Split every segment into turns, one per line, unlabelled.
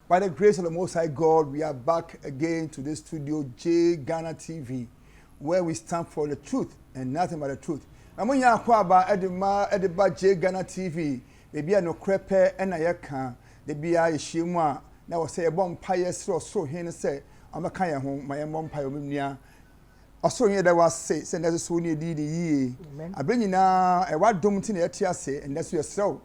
By the grace of the Most High God, we are back again to this studio, J Ghana TV, where we stand for the truth and nothing but the truth. When you are Edeba J Ghana TV, maybe I no crepe and I can, the BI Shima, now say a bomb pie so here say, I'm a kind of home, my mom pioneer. Also, here there was say, send us a Sony DDE. I bring you now a what don't in the say, and that's your soul.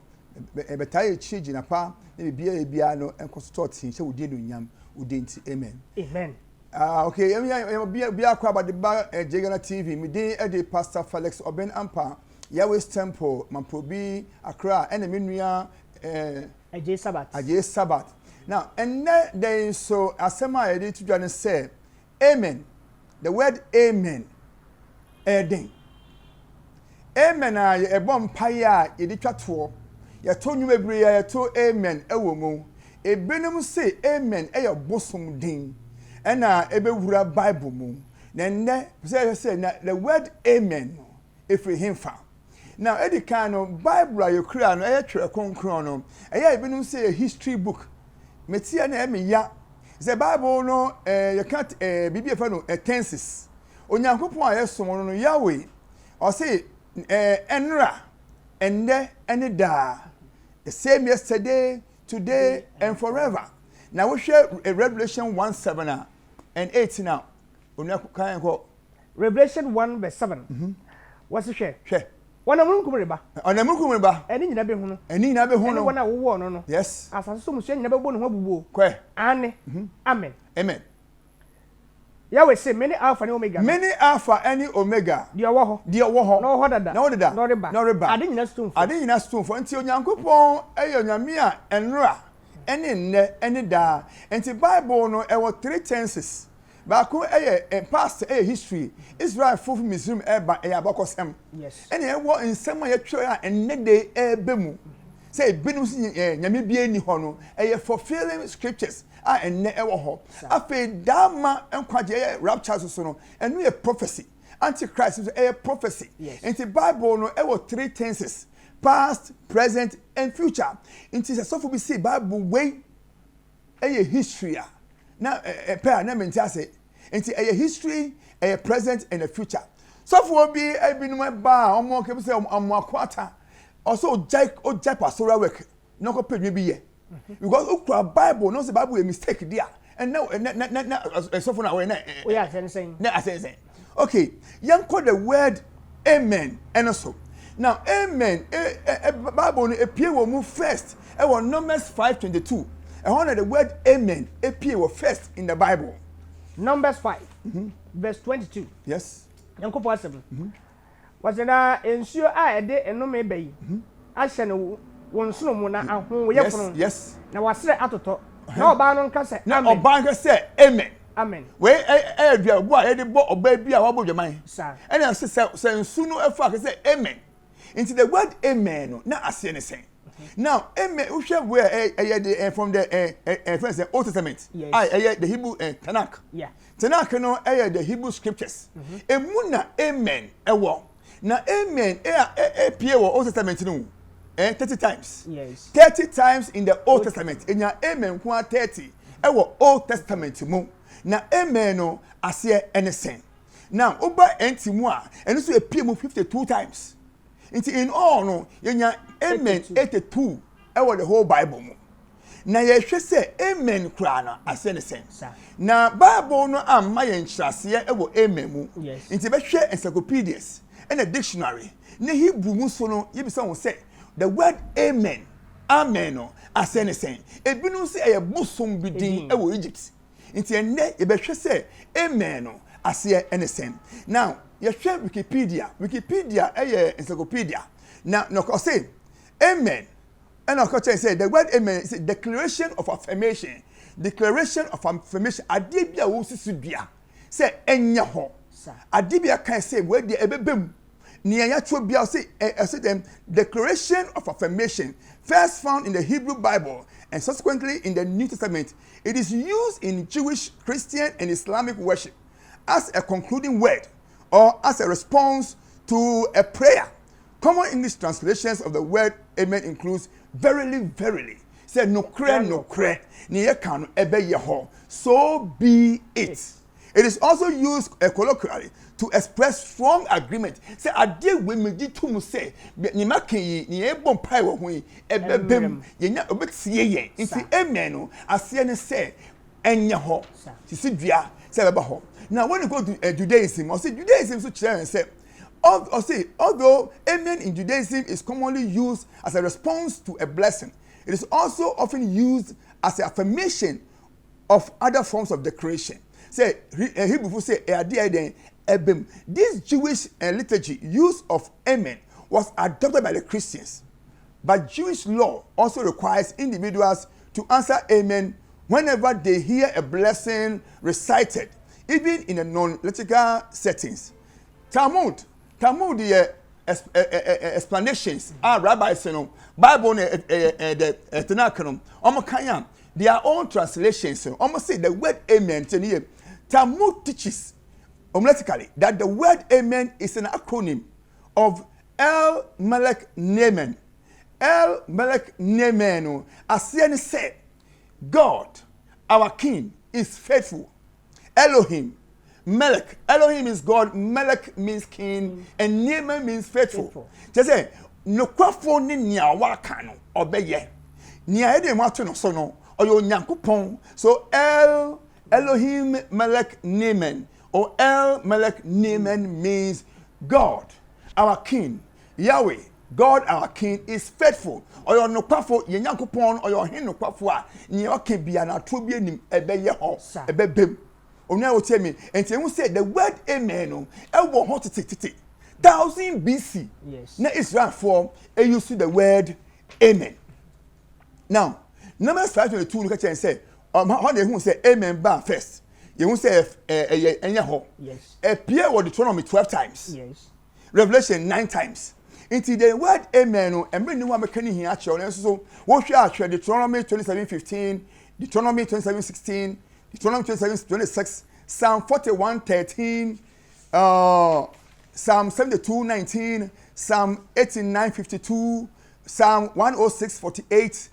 A better change in a pa, maybe a piano and consorting, so we did yam, we didn't. Amen.
Amen.
Okay, I be a crab at the bar at Jagana TV, me day at the Pastor Felix Oben Ampa, Yahweh's Temple, Mamprobi, Accra, and the Minia,
a J Sabbath.
A J Sabbath. Now, and that day, so as I did to John say, Amen. The word Amen. Amen. Amen. A bomb pie, a dictator. Ya told you every year, to amen, a woman. A benum say amen, a bosom ding. And ebe wura Bible moon. Then say the word amen, if we him found. Now, Eddie Kano, Bible, you crown, a chrono, a benum say a history book. Metia name ya. The Bible no, you can't be a fellow, a tenses. Onyankopon aye somo no Yahweh. Or say, enra, ende, and da. The same yesterday, today, and forever. Now we share a Revelation 1:7 and 8 now.
Revelation 1:7. What's the share?
Share.
One of them come
On the Mukumba.
and in the Behuno.
And in Abehono.
One I won no.
Yes.
As I saw you never born who
Quay.
Anne. Amen.
Amen.
Yahweh say many Alpha and Omega.
Many Alpha and Omega.
Dear Waho.
Dear Waho.
No harder.
No da.
No riba.
No riba.
I didn't stone.
I didn't ask to for until Yankupon, Ayonamia, and Ra. And in ne, and da. And the Bible no, there were 3 tenses. Baku a past a history. Israel full museum by a Bokosem.
Yes.
And there were in some way and ne day a bemu. Say Benus Namibia ni hono, a fulfilling scriptures. And ne ever ho. Afe dama and kwaje rapture sono, and we a prophecy. Antichrist is a prophecy.
Yes.
And the Bible no there were 3 tenses. Past, present, and future. It is a so we see Bible way a history. Now, a pair name in into a history, a present, and a future. So for be a been my bar, or more say on more quarter. Also, Jack or Japasora work. No copy maybe ye. Because Ukra Bible knows the Bible a mistake there. And now, so for now,
we are saying.
I say. Okay, young call the word amen and also. Now, amen, Bible appear will move first. It was Numbers 5:22. And one of the word amen appear first in the Bible.
Numbers 5, verse 22.
Yes.
Yanko 7. Was in ensure I day and no may be. I send one snowman and whom
yes.
Now I say atoto. No banon can say.
Now, Banker say amen.
Amen.
Where a boy, a boy, or baby, I will your mind.
Sir.
And I say, sooner if I can say amen. Into the word amen, not I say anything. Now, amen, we shall wear from the Old Testament.
Yes.
The Hebrew Tanakh.
Yeah.
Tanakh, no, the Hebrew scriptures. Emuna, amen, a war. Now, amen, appear Old Testament, no. 30 times.
Yes.
30 times in the Old Testament. In your amen, 30. Old Testament, mo. Now, amen, no, I say anything. Now, Oba Entimwa, and also appear 52 times. In all, no, your amen 82. The whole Bible. Now, you should say amen, crana, as anything. Now, Bible, no, I'm my interest here, amen.
Yes.
Into the share encyclopedias and a dictionary. Ne Hebrew Musono, you be someone say the word amen, amen, as anything. A binu say a bosom bidding Egypt. Into a net, you better say amen, as here anything. Now, you share Wikipedia, a encyclopedia. Now, no, say amen. And of course, I say the word amen is a declaration of affirmation. Declaration of affirmation. Adibia wusi subia. Say enya ho. Adibia can say where the ebebem. Niya chobia say them declaration of affirmation. First found in the Hebrew Bible and subsequently in the New Testament. It is used in Jewish, Christian, and Islamic worship as a concluding word or as a response to a prayer. Common English translations of the word amen includes verily, verily, say no kre ne ye kan no ebe ye ho so be it. It is also used colloquially to express strong agreement. Say ade we me di to mu say ni makan yi ni e bom pai wo ho yi ebebem ye nya obetie ye nti amen no ase ne say enye ho sisi dua say beba ho. Now when you go to Judaism, or say Judaism so clear and say although amen in Judaism is commonly used as a response to a blessing, it is also often used as an affirmation of other forms of declaration. Say Hebrew say ebem. This Jewish liturgy use of amen was adopted by the Christians, but Jewish law also requires individuals to answer amen whenever they hear a blessing recited, even in a non-liturgical settings. Talmud the explanations are rabbis Bible the Tanakh kanya their own translations almost say the word amen. Talmud teaches homiletically that the word amen is an acronym of El Melech Nemen. El Melech Nemen as said, God our king is faithful. Elohim Melech. Elohim is God, Melech means king, and Neman means faithful. Just say no kwafo ni nia waka no obeye. Nia e de mato no so no oyo nyankopon. So Elohim Melech Neman or El Melech Neman means God our king. Yahweh God our king is faithful. Oyo no kwafo ye nyankopon oyo hin no kwafo a nia oka bia na to bi anim ebeye ho ebebem. Onya will tell me, and you say the word amen, no, ewo hot 1000 BC.
Yes.
Na Israel form, you see the word amen. Now, Numbers 5:22 look at and say, how they who say amen ba first. You won't say
yes.
Appear or Deuteronomy 12 times.
Yes.
Revelation 9 times. Into the word amen, and bring one mechanic here actually. So, what you actually Deuteronomy 27:15, Deuteronomy 27:16. Deuteronomy 27:26, Psalm 41:13, Psalm 72:19, Psalm 89:52, Psalm 106:48,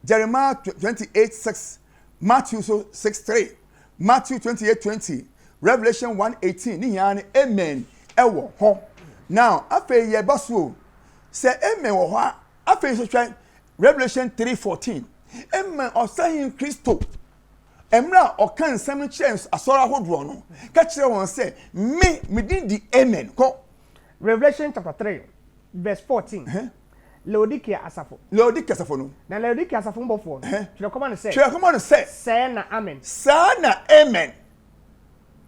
Jeremiah 28:6, Matthew 6:3, Matthew 28:20, Revelation 1:18. Ni yani amen ewo ho. Now, after ye baso say amen wo ho. After so try Revelation 3:14. Amen osahin Christo. Emra okan nsem chance asora hodro no ka kire won say me din di amen ko.
Revelation chapter 3 verse 14. Laodicea asafo no na Laodicea asafo mbofo no kire come on say say na amen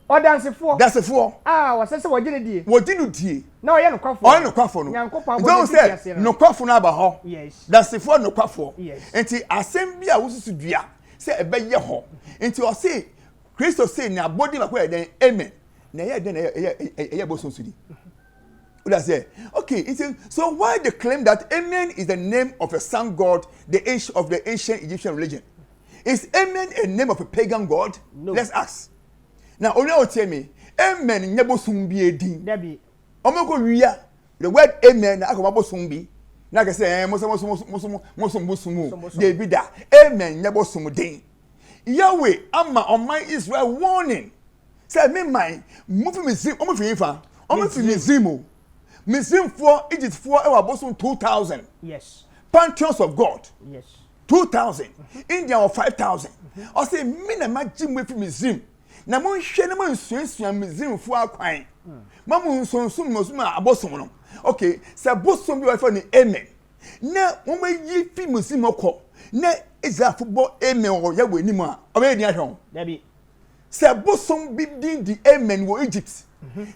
odansefo wase se wogine die na oye no kwafo no
nyankopon don't say no kwafo na aba ho
yes
dansefo no kwafo
yes
enti asem bia wosusu dua say ebeye ho enti o say Christo say na body makwa den amen na ye den ye bosonsudi. That's it. Okay, so why they claim that amen is the name of a sun god the ancient Egyptian religion? Is amen a name of a pagan god?
No.
Let's ask. Now only will tell me amen nyebo sumbi edin.
Debi.
Omoko wiya the word amen na akomabo sumbi. Na ke say mosomo dey be that amen nyebo sumudin. Yahweh ama on my Israel warning. Say me mind move me zim omo fi fa. Omo fi me zimo. Museum for Egypt for our bosom 2000.
Yes.
Pantheons of God.
Yes.
2000. India or 5000. I say me na ma jim we fi museum. Na mo hwe na mo nsuansuan museum for akwan. Ma mo nsunsum abosom no. Okay, say bosom bi wa fa ni amen. Na mo yi fi museum okọ. Na Israel football amen o ya we ni mu a. O be ni ahwe.
Debi.
Say bosom bi din di amen wo Egypt.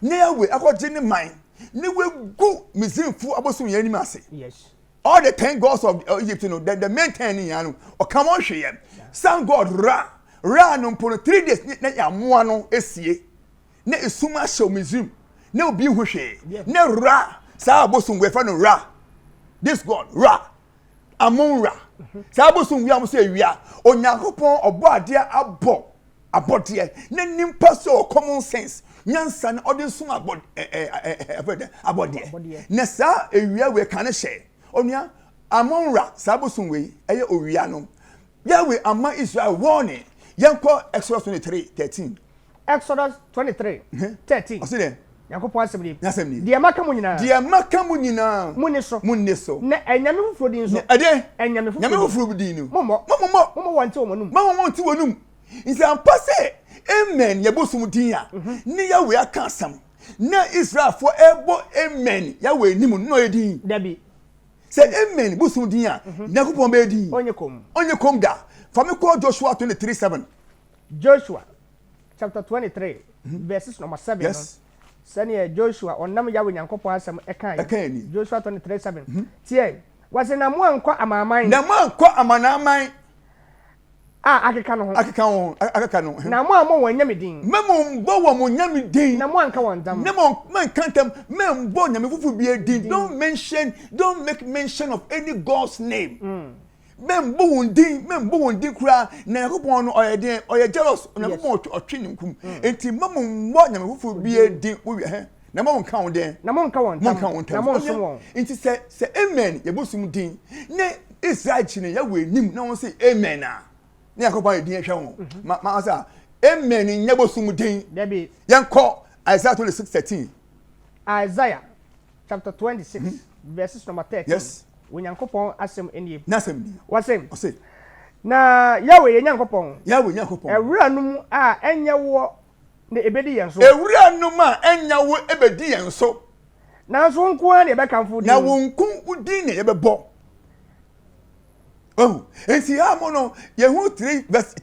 Na ya we akọje ni man. Ni we go museum fu abosun yan ni ase.
Yes.
All the 10 gods of Egypt, you know, the main 10 in yanu. O come on hwe yam. Sun god Ra no mpo 3 days na ya moa no esie. Na esuma show museum. Na obi hu hwe. Na Ra sa abosun we fa no Ra. This god Ra. Amon Ra. Sa abosun we am say wia. Onyankopon obo ade abode. Na nimpa so common sense. Nyansa na odin sum abode na sa ewia we kan hye onua amonra sabosun we eye owia no Yahweh ama Israel warning yanko Exodus 23:13
Exodus 23:13
o se de
Yankopon asem
ni
de maka mu nyina munne so na enyame fufuro din so
ade
enyame
fufuro din no
momo wonte omonum
nse ampa se amen yebosum din a ni Yahweh aka asam na Israel fo ebo amen Yahweh nimu no edin
dabi
se amen bosum din a Yakopon be din onye kom da for me call Joshua 23:7
Joshua chapter 23 verses number 7
yes
Sani Joshua onam Yahweh Nyankopon asem ekan Joshua 23:7 tie wase na mo ankwa amanaman akeka no na mo amo wonyame din
memo mbo wo mo nyame din
na mo anka wondam
na mo man kantam membo nyame fufu bi din don't make mention of any God's name membo wondin kura na Yakopon no oye jealous na Yakopon otwe ninkum enti memo mbo nyame fufu bi din wo he na mo nka won den
na mo nka won
na mo nso won enti se amen yebosum din ne Israel chine Yahweh nim na won say amen a ne Yakopon din ehwe won ma asa amen nyebosum din
debi
yanko Isaiah 26:13
Isaiah chapter 26 verses number 13
yes
Onyankopon asem enie
nasem ni
wasem na Yahweh Nyankopon ewura num a enyewo na ebedi yenso
ewura num a enyewo ebedi yenso
na so nko a na ebekamfo din
na wonku udin na yebebo oh enti ha mo no yehu 3 verse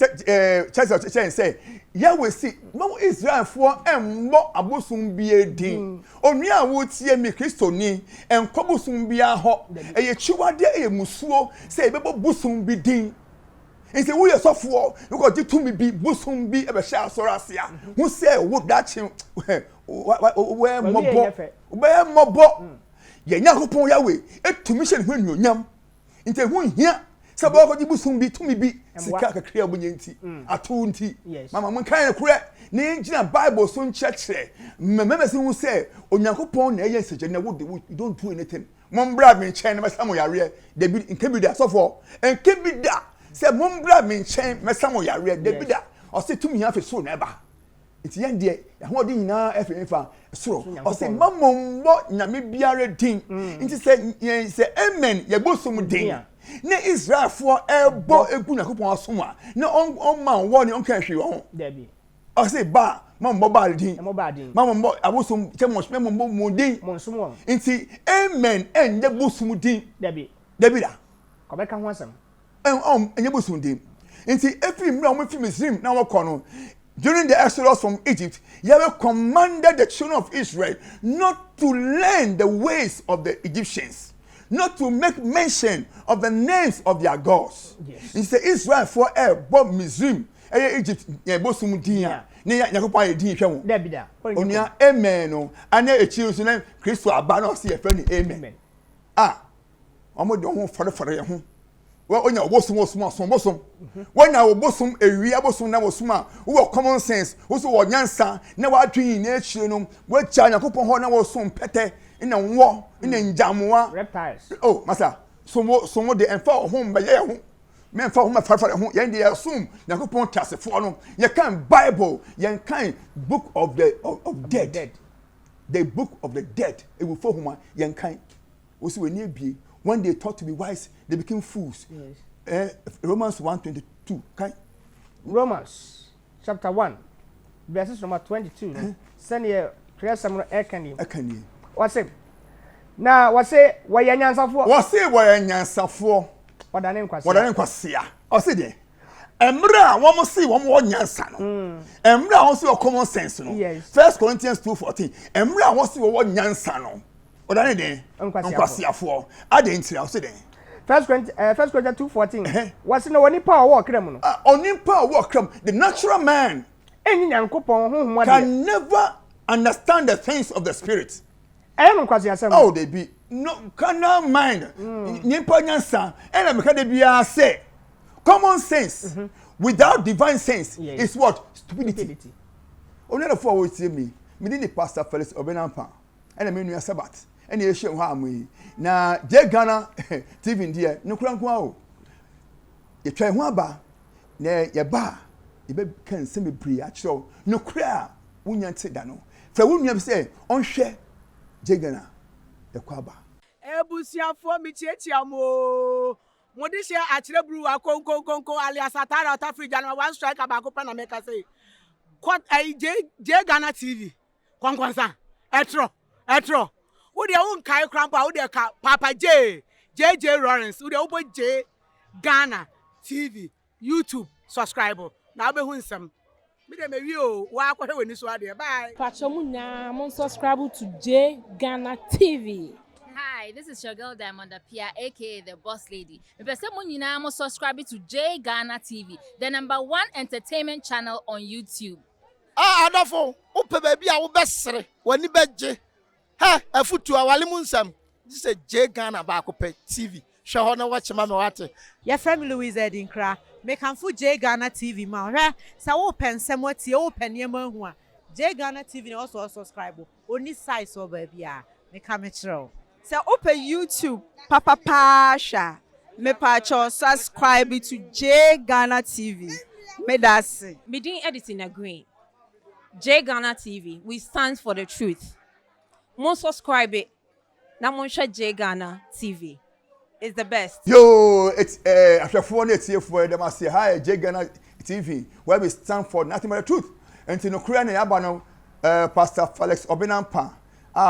say Yahweh si mo Israel for embo abosum bie din onua a wo tie mi Kristo ni enkobosum bia ho eye chiwade eye musuo say ebebo bosum bi din enti wo yesofo because di tumi bi bosum bi ebe sha asorasia hu say wo dachi we mobo ye Yakopon Yahweh etumi hye ne hwanyonyam enti hu hia sabo ko dibusum bi tumi bi sika kakria obunyanti ato nti mama mun kan kure ne ngina Bible so nchekere mmemme se hu say Onyankopon na eye seje na wo don't do anything mon bra me chen na mesamo yare de bi nke bi da sofo enke bi da se mon bra me chen mesamo yare de bi da o se tumi ha fe so na ba enti yan de ho de nyina efa soro o se mamombo nyame biare din enti se amen ye bosum din ne Israel for ebo egu Yakopon asoma ne on man wo ne on kan hwe ho
debi
o se ba mambo ba din mambo abosum chemo mambo modin
monsum won
nti amen enye bosum din
debi
da
ko be ka ho asem
enye bosum din nti every mra mo fi Misrim na wo kono during the Exodus from Egypt, Yahweh commanded the children of Israel not to learn the ways of the Egyptians, not to make mention of the names of their gods.
Yes.
He said Israel for Bob Misrim, Egypt, Bosum Dia, Yakopon Din Shamu.
Debida.
Onia amen. And a children's name, Christo Abano, see a friend, amen. Ah, almost don't for your home. Well, on your bosom, when our bosom a real bosom now was smart, who are common sense, who's what Yansa, never dream nature, where China Coupon Horner was some pete in a war in a jamua
reptiles.
Oh, Massa, some more the and fall home by your men for whom I for home, and they assume Nakupon Tasse for them. You can't Bible, you can't book of the of dead. The book of the dead, it will for whom you can't. Also, when you be. When they thought to be wise, they became fools. Yes. Romans 1:22. Okay?
Romans chapter 1, verses number 22. Send you prayer summary Ekani. What's it? Now, what's it? Why you answer for?
What's it? Why you answer for?
What the name was?
What the name was here? I said, Emra, one more see one more answer. Emra also your common sense.
Yes.
1 Corinthians 2:14. Emra wants to one answer. Odane den nkwasiafo adentia o se den
1 Corinthians 2:14 wase na woni pa wo kram no
onipa wo kram the natural man
eni Nyankopon honhom ade
can never understand the things of the spirit
no nkwasiasem
oh they be no carnal mind nipa nyansa ena meka de bia say common sense without divine sense is what stupidity only the four we see me the pastor Felix Obenampa ena me nua Sabat ene ye hye ho amoyi na je Ghana TV ndie no kura nko awo ye twa ho aba na ye ba ye be kan se bebre a kiro no kura wonya nte da no fra wonua bi se onhwe je Ghana ye kwa aba
ebusiafo mi chiechia mo modishe achire bru akonkonkonko alias atara ota free Ghana one strike abako pa na make say kwat je Ghana TV kwankwansa etro wo de won kai krampa wo de ka Papa JJ Lawrence wo de wo J Ghana TV YouTube subscribe na be hu nsam me de me wi o wa akwere wani so ade bye
pachomu na mon subscribe to J Ghana TV.
Hi, this is your girl Diamond Apia, aka the Boss Lady. I'm subscribing to J Ghana TV, the #1 entertainment channel on YouTube.
Adafo, upe baby a ubesre, wani beje. Ha, afutu awali munsam. This is J Ghana Bakope TV. Shahona watch mama wate.
Your family Louise Edinkra. Make am fu J Ghana TV ma. Hwe, sa wo pensem wati, wo penyema hu a. J Ghana TV also subscribe. Oni size o baby a. Make am chiro.
So open YouTube, Papa Pasha, me pacho subscribe to J Ghana TV. Me that's it.
Me doing editing agree. J Ghana TV, we stand for the truth. Mo subscribe it. Na mo share J Ghana TV. It's the best.
Yo, it's after 4 years here for them I say hi J Ghana TV where we stand for nothing but the truth. And no Korea na yaba no Pastor Felix Obenampa.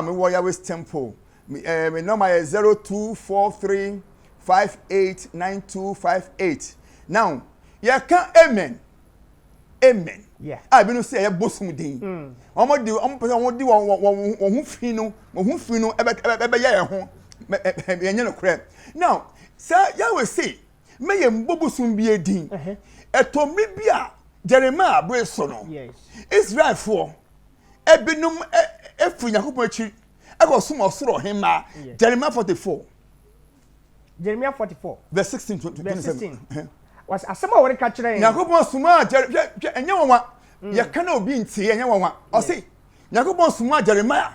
Me warrior West Temple. My number is 0243589258. Now, you can amen.
Yeah.
I be no say ya bosum din. Omo di won fi no ebe ya ho. Enye no kre. Now, sir, ya we say me ye mbobosum bi edin. Etomi bia Jeremiah bre so no.
Yes.
Israel for ebinum efu Yakobon achi I got some of Hima, Jeremiah 44.
Jeremiah 44.
Verse 16 to 27.
Was a summer when catching.
Yakobon Suma, and you want, you cannot be in tea, and you want. I say, Yakobon Suma, Jeremiah.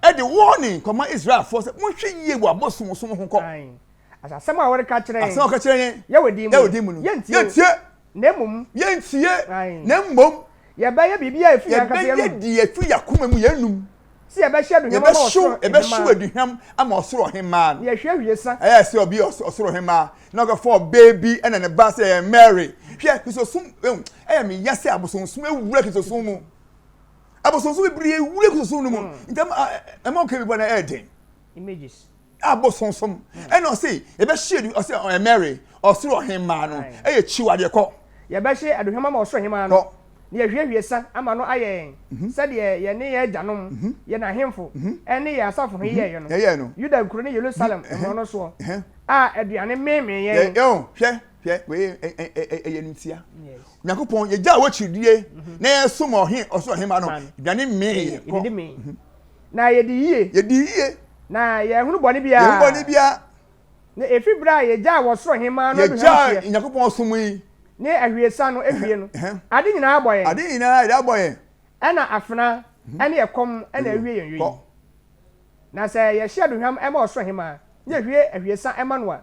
At the warning, come on Israel for 1 year, what was some who call.
As a summer when catching. I saw
catching.
You would demon. Yes, Nemum,
yes, Nemum.
Ya baya bibia efi
ya di efi ya kuma mu yanum.
Si ebe hye aduham ma osoro.
Ebe hye aduham ama osoro hema.
Ya hwe hwiesa.
Se obi osoro hema. Na go for baby and ne ba say Mary. Hwe kisosum me yase abosonsum ewura kisosum mu. Abosonsum bibiri ewura kisosum mu. Ntam am okay bi na eden.
Images.
Abosonsum. And o say ebe hye o say Mary osoro hema no. Chiwade ko.
Ya be hye aduham ma osoro hema no. Ye hwiesa ama no ayen said ye ne ye agyanom ye na hemfo ene ye asafo he ye no
ye no
Yuda nkuro ne Jerusalem no so aduane meme ye
yo hwe we ntia Yakobon ye ja wachidie na ye som ohe oso hema no aduane me
na ye di yie na ye hunu bone bia na efi bra ye ja wo so hema no
ye ja Yakobon som yi
ne ahwiesa no ehwie no ade nyina aboye ana afena ene yekom ana ahwie yenwie na se ye hye aduham ema oso hema ne ahwie ahwiesa ema no a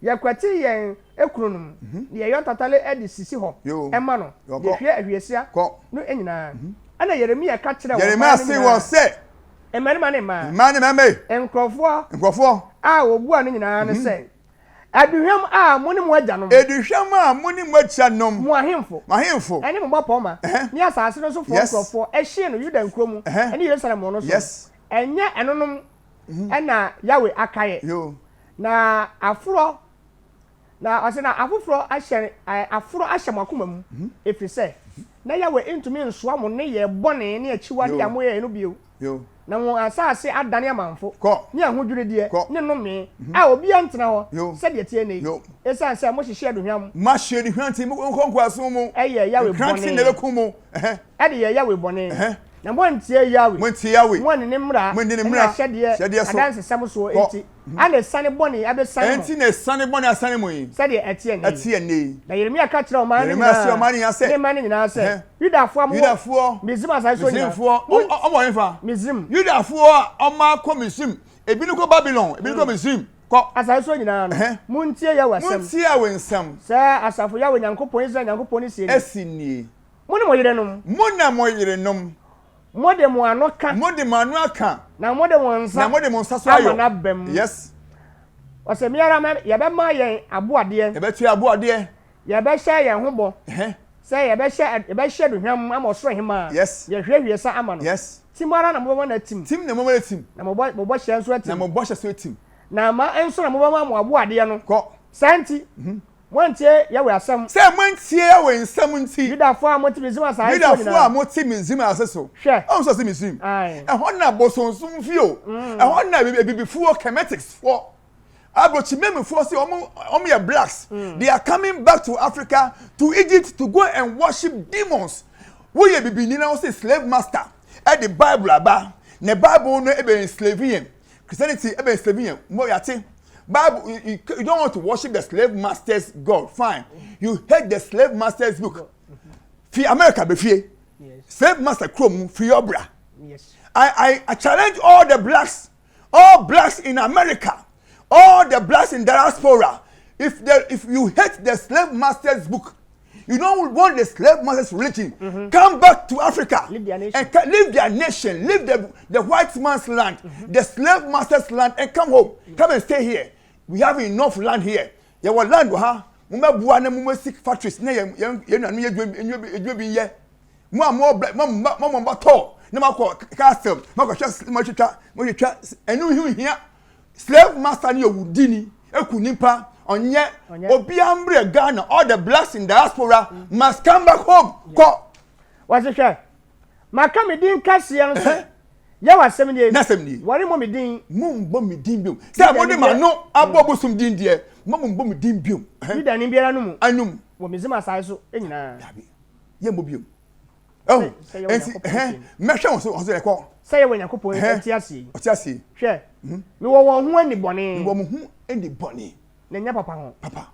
ye kwati yen ekrunum ne ye yontatale edi sisi ho ema no ye hwie ahwiesa no enyina ana Yeremia ka kire wo
Yeremia say wo se
emarima ne ma
me
enkrofo obu anu nyina ne se aduham muni mu agyanom
eduham muni mu agyanom
mu ahemfo ene mo bapoma ni asase no so fo ehye no Yuda nkrom ene Jerusalem no so enye enonom ena Yawe akaye na afuro na asena afufuro ahye makoma mu efrise na Yawe intumi nsoa mo ne ye bone ne achiwade amoye no bio na mo asase adane amanfo ni ahodwure die ni nome obi antena ho se de tie nei esan se mo hihye aduhwam
ma hye aduhwam ti mo konko aso mu
eye Yawe bone
kranti ne bekumu
ede ye Yawe bone na mo ntie Yawe mo ne mra na hyede adanse sam so enti ana sane bone abesane
enti ne sane bone asane mo yi
se de etie nei na Yeremia ka kire o man ni
ne
man ni na se Yudafo
Yudafo
Mizim asase so
Yudafo omo enfa
Mizim
Yudafo oma ko Mizim ebi ni ko Babylon ebi ni ko Misrim ko
asase so nyina no muntie ya wasem
muntie ya wensam
sa asafo ya Nyankopɔn Israel Nyankopɔn ni sie
esini
mo ne mo yerenom mo de mo ano ka na mo de mo nsa so ayo na bem
yes
o se miara me ye be ma yen aboade
ye be tu aboade
ye be hye yen hobo say ye be hye do hwam ama so hema
yes
ye hwehwe sa ama no
yes
timara na mo na tim
na mo na tim
na mo bo hye nso atim
na mo bo hye so atim
na ma enso na mo ba ma aboade no
ko
santi Montie ya we asam.
Say montie ya we nsam nti.
Yudafo a moti mizim asa.
Yudafo a moti mizim asa so.
Hwe.
On so se mizim. E ho na bosonsum fio. E ho na bibifuo chemetics for. Abrochi memefo say omo ya blacks. They are coming back to Africa, to Egypt to go and worship demons. Wo ye bibini na say slave master. E the Bible aba. Ne Bible no e be enslaving. Christianity e be enslaving. Mo yate. Bible, you don't want to worship the slave master's God. Fine. You hate the slave master's book. Free America be free. Yes. Slave master chrome free obra.
Yes.
I challenge all blacks in America, all the blacks in diaspora. If you hate the slave master's book, you don't want the slave master's religion. Come back to Africa.
Leave their nation.
And leave their nation. Leave the white man's land, the slave master's land, and come home. Come and stay here. We have enough land here. Your land, mumma buana mumma sick factories. Ne you be ye. More black, mama tall. No more castle. And you here. Slave master ni Wudini, Ekunimpa. Onye obiambre Ghana, all the blacks in diaspora must come back home. Ko
what's it share? Makami din kasi yanse. Ya wa 7 years.
Na 7 years.
Wari mo mi din.
Mo mi din biom. Say mo de ma no abobo sum din die. Mo mi din biom.
Ni da ni biara no mu.
Anum.
Wo mi zima sai so enyina.
Ye mo biom. Oh. Me hwe won so ko.
Say ye Nyankopon enti ase.
Oti ase.
Hwe. Mi wo won ho ani bone.
Mi wo mo ho ani bone.
Na nya papa ho.
Papa.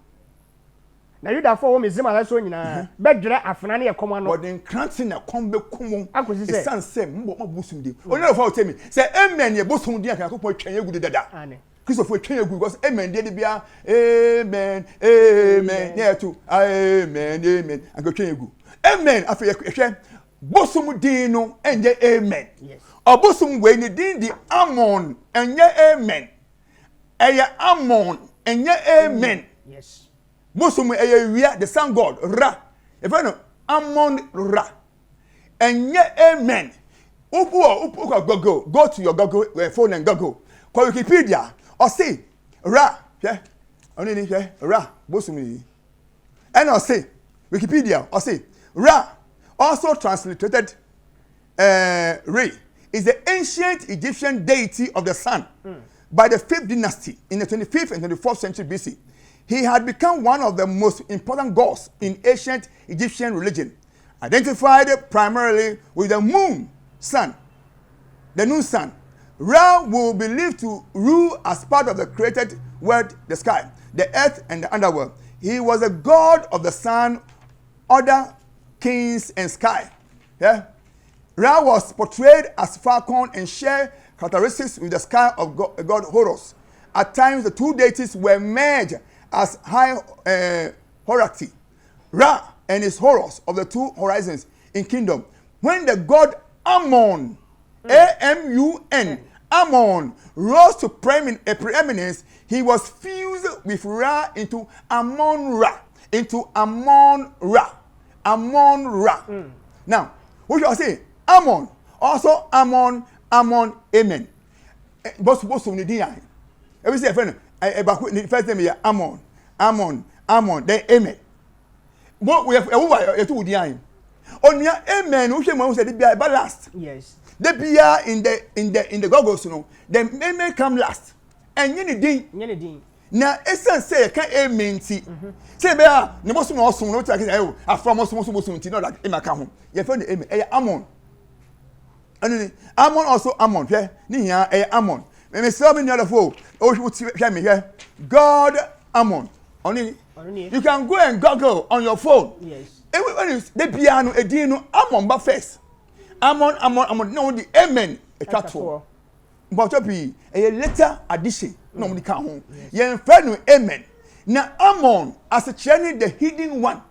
Na Yudafo wo mezima la so nyina bedwere afena ne yekom no.
Bodin kranti na kom be kumu.
Akosi se.
Esan se mbo mabusum di. Onye fa o temi. Say amen ye bosum di kan akopon twan egu dada.
Ane.
Christopher twan egu because amen de bia amen amen. Yeah to amen amen. Anko twan egu. Amen afa ye hwe bosum din no enye amen.
Yes.
Obosum we ni din di Amon enye amen. Eye Amon enye amen.
Yes.
Bosum eye wia the sun god Ra. If you know Amon Ra. Enye amen. Upu go to your Google phone and Google. Call Wikipedia or say Ra. Yeah. Only ni Ra bosum. And or say Wikipedia or say Ra, also transliterated Re, is the ancient Egyptian deity of the sun. By the 5th dynasty in the 25th and 24th century BC. He had become one of the most important gods in ancient Egyptian religion, identified primarily with the moon, sun, the noon sun. Ra will be believed to rule as part of the created world, the sky, the earth, and the underworld. He was a god of the sun, other kings, and sky. Yeah? Ra was portrayed as falcon and shared characteristics with the sky of god Horus. At times, the two deities were merged as high hierarchy. Ra and his Horus of the two horizons in kingdom. When the god Amun, A-M-U-N, Amun, rose to preeminence, he was fused with Ra into Amon-Ra. Amon-Ra. Now, what you say? Ammon, also Ammon, amen. Boss ni dia. Every say friend, first name is Ammon, then amen. What we have two dia. Onya amen, we say the be last.
Yes.
The be in the goggles, you know. The amen come last. And nyene din. Na esan say can amen ti. Say be ne boss no osun no take say afrom osun ti no that e maka ho. Ye friend amen, Ammon. And Ammon also Ammon. Yeah, ni here Ammon. Me say me near the phone. Oh, you me here. God Ammon. Only you can go and Google on your phone.
Yes.
When the piano edino Ammon ba first. Ammon. No the amen. A chat for. but be a later addition no me ka ho ye mfa no amen na Ammon as a training the hidden one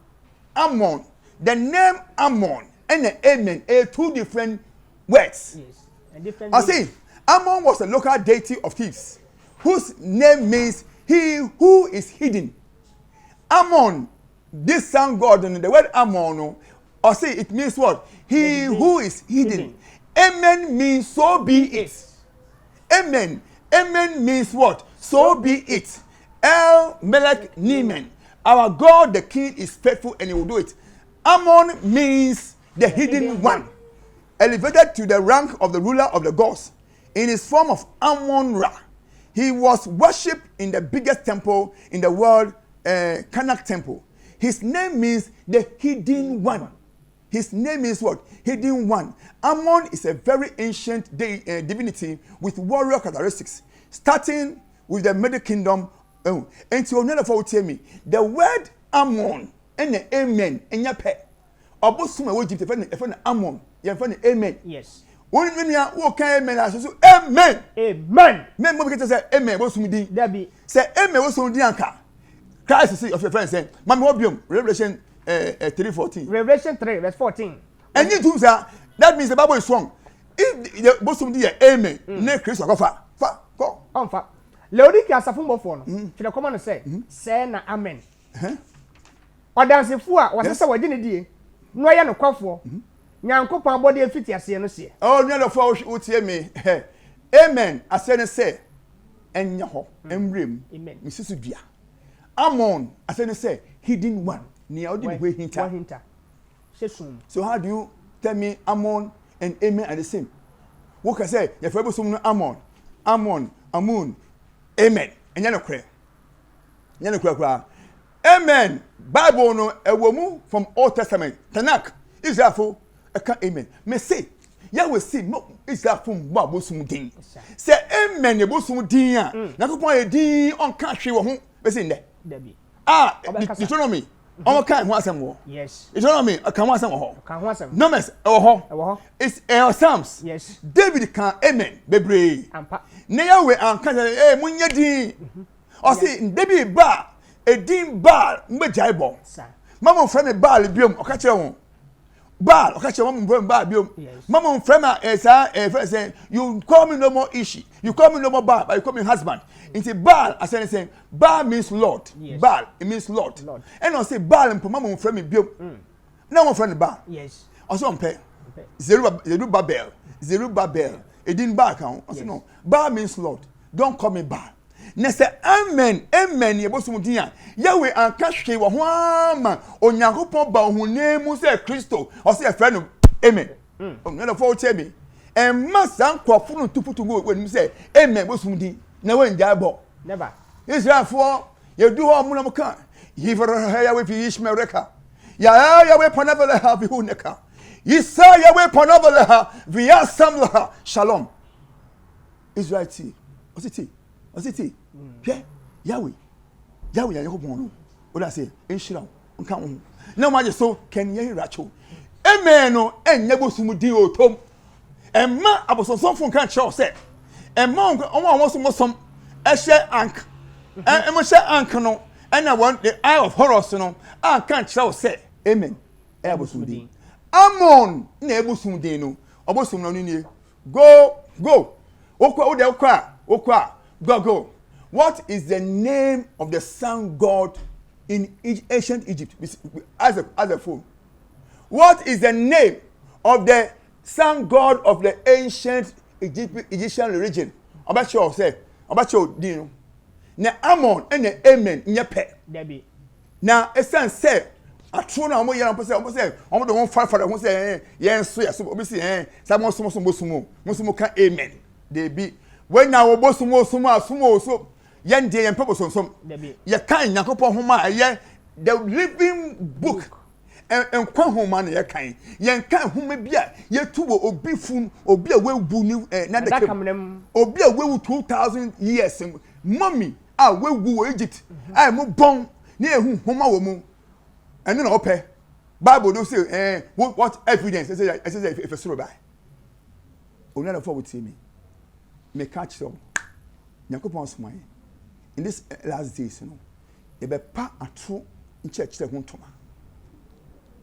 Ammon the name Ammon and the amen are two different words.
Yes. And different
I see Ammon was a local deity of thieves whose name means he who is hidden. Ammon, this sun god, and the word Ammon, or see it means what? He who is hidden. Amen means so be it. Amen. Amen means what? So be it. El Melech Neman. Our God, the King, is faithful and he will do it. Ammon means the hidden one. Elevated to the rank of the ruler of the gods. In his form of Ammon-Ra. He was worshipped in the biggest temple in the world, Karnak temple. His name means the hidden one. His name is what? Hidden one. Ammon is a very ancient divinity with warrior characteristics, starting with the Middle Kingdom. And so none of you tell me the word Ammon and the amen and your pet. Obosuma wo Egypt defend Ammon. You defend amen.
Yes.
When you walk amen, I say amen.
Amen.
Men mo say amen. Obosuma di.
Debi.
Say amen. Obosuma di anka. Christ say of your friend say, "Mama obium." Revelation 3:14.
Revelation 3 verse 14.
And you do that. That means the Bible is strong. If the Obosuma di amen, ne Christ go fa go.
On fa. Leodiki asafumbo fo no. Tire come no say na amen. Odansefo a wase se wadi ne die. No ya no kwafo. Nyankopon abode afiti ase no se.
Oh, no no for utie me. Amen. Ase ne say enya ho emrem.
Amen.
Misisu dua. Ammon ase ne say hidden one. Nia odi we hinta. So how do you tell me Ammon and amen are the same? What can say? Your favorite sum no Ammon. Amun. Amen. Enya no kre. Enya no kra. Amen. Bible no ewomu from Old Testament. Tanakh. Israel eka amen. Me say Yahweh say no Israel from ba bosum din. Say amen e bosum din a. Na ko pon e din on ka hwe wo ho. Be say nde.
Dabi.
Deuteronomy. On kan ho asem wo.
Yes.
Deuteronomy kan ho asem wo ho.
Kan ho asem.
Numbers e wo ho. It's Psalms.
Yes.
David kan amen bebre.
Ampa.
Na Yahweh an kan munye din. O say David ba edin Baal mbejai bon. Mama frame Baal biom o ka kire won. Baal o ka kire mama frame Baal biom. Mama frame say you call me no more Ishi. You call me no more Baal, but you call me husband. Into Baal as saying Baal means Lord.
Yes.
Baal it means Lord. And I say Baal and mama frame biom. Now one friend Baal.
Yes.
Also on pay. Zerubbabel. Edin Baal kan. I say no. Baal means Lord. Don't call me Baal. Ne say amen ye bosum din a Yahweh anka hwe wo ho ama Onyankopon ba ho nemu say Kristo o say afra no amen no for tell me and masan kwafo no tuputu go we say amen bosum din na we nja bo
never
Israel for ye do ho mo kan yivara Yahweh fi Ishmereka ya Yahweh panavela ha bi huneka Isa Yahweh panavela ha via samla shalom Israel ti ositi Ositi, Yahweh, Yahweh, what I say, Inshira, Uncle. No matter so can ye racho. Amen, no, and Nebusumudi o Tom. And ma, I was on some phone can't show set. And monk, I want some Asher Ank. And Moshe Ankano, and I want the eye of horror, no, I can't show set. Amen. Ebusumdi. Ammon, Nebusumdino, Obosum, go. Okwa. Go. What is the name of the sun god in ancient Egypt as a fool? What is the name of the sun god of the ancient Egyptian religion? About you, Dino. Na Ammon and the amen in your pet. Now, a son said, a true now, young person say, I'm the one fight for the one say, yes, so obviously, someone Musumo can amen. They be. When now sumo so yen dey purpose on some ye kan Yakopon homa ye the living book and kwa homa na ye kan yen kan homa bia ye tu obi fun obi a webu ni na de kem obi a wewu 2000 years mommy a wewu Egypt I mo bon na ehun homa wo mu eno na ope Bible do say what evidence say if a soro by only for with me me catch them Yakupon smile in this last days you know e be pa atro in church ho ntoma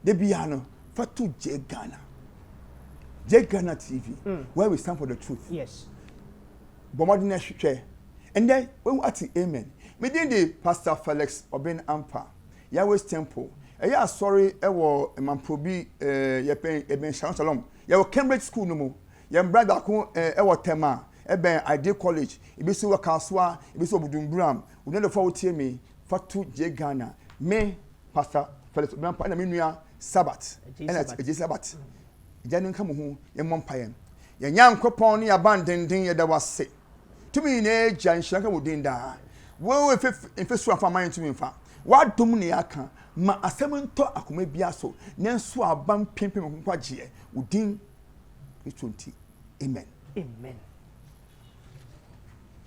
de bia no fatu J Ghana TV where we stand for the truth.
Yes.
Bomodina hwehwe. And then when we at amen. Me din the Pastor Felix Oben Ampa. Yahweh's Temple. Eya sorry ewo Mamprobi yepen eben Shalom. Yawo Cambridge School no mo. Yem brother ko ewo Tema. Eben Ideal College. Ibisi wa Kaswa, ibisi Obudumbram. We no for tie me fatu J Ghana. Me Pastor Felix Oben Ampa na me nua Sabbath. J Sabbath. Janu nka mo hu yemmɔ mpaeɛ yɛ nyankopɔn ne yabandenden yɛ da wase tumi ne agya nhyira nka mo den daa wo efesu afa man tumi mfa wadom ne aka ma asɛm ntɔ akoma bia so nenso aban pimpim nkwagyeɛ udin 20 amen.